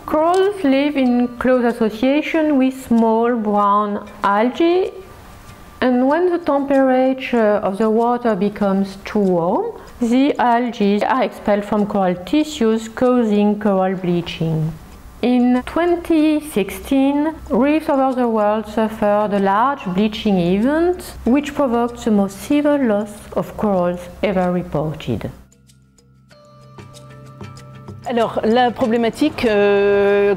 Corals live in close association with small brown algae, and when the temperature of the water becomes too warm, the algae are expelled from coral tissues, causing coral bleaching. In 2016, reefs over the world suffered a large bleaching event, which provoked the most severe loss of corals ever reported. Alors la problématique,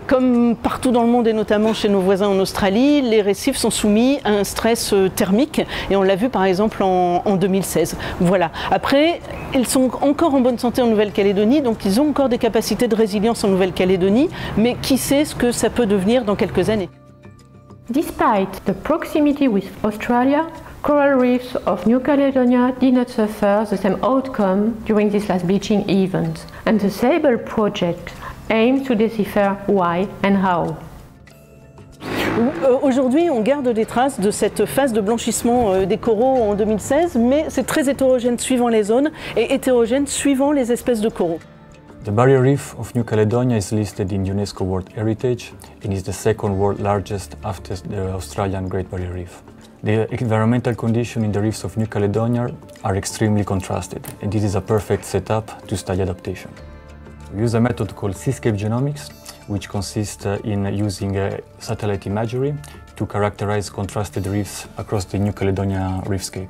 comme partout dans le monde et notamment chez nos voisins en Australie, les récifs sont soumis à un stress thermique et on l'a vu par exemple en 2016. Voilà. Après, ils sont encore en bonne santé en Nouvelle-Calédonie, donc ils ont encore des capacités de résilience en Nouvelle-Calédonie, mais qui sait ce que ça peut devenir dans quelques années. Despite the proximity with Australia, coral reefs of New Caledonia did not suffer the same outcome during this last bleaching event, and the Sable project aims to decipher why and how. Aujourd'hui, on garde des traces de cette phase de blanchissement des coraux en 2016, mais c'est très hétérogène suivant les zones et hétérogène suivant les espèces de coraux. The Barrier Reef of New Caledonia is listed in UNESCO World Heritage and is the second world largest after the Australian Great Barrier Reef. The environmental conditions in the reefs of New Caledonia are extremely contrasted, and this is a perfect setup to study adaptation. We use a method called seascape genomics, which consists in using satellite imagery to characterize contrasted reefs across the New Caledonia reefscape.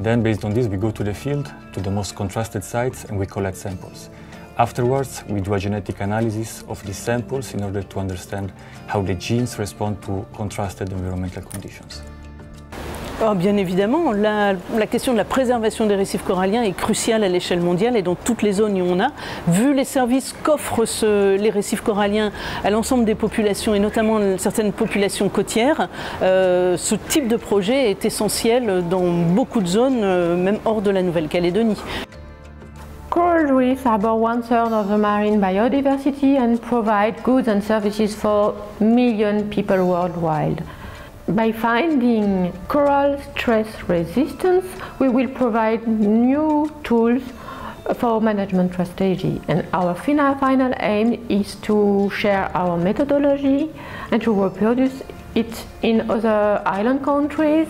Then, based on this, we go to the field, to the most contrasted sites, and we collect samples. Afterwards, we do a genetic analysis of these samples in order to understand how the genes respond to contrasted environmental conditions. Oh, bien évidemment, la question de la préservation des récifs coralliens est cruciale à l'échelle mondiale et dans toutes les zones où on a. Vu les services qu'offrent les récifs coralliens à l'ensemble des populations et notamment certaines populations côtières, ce type de projet est essentiel dans beaucoup de zones, même hors de la Nouvelle-Calédonie. Coral reefs harbor 1/3 of the marine biodiversity and provide goods and services for million people worldwide. By finding coral stress resistance, we will provide new tools for management strategy, and our final aim is to share our methodology and to reproduce it in other island countries.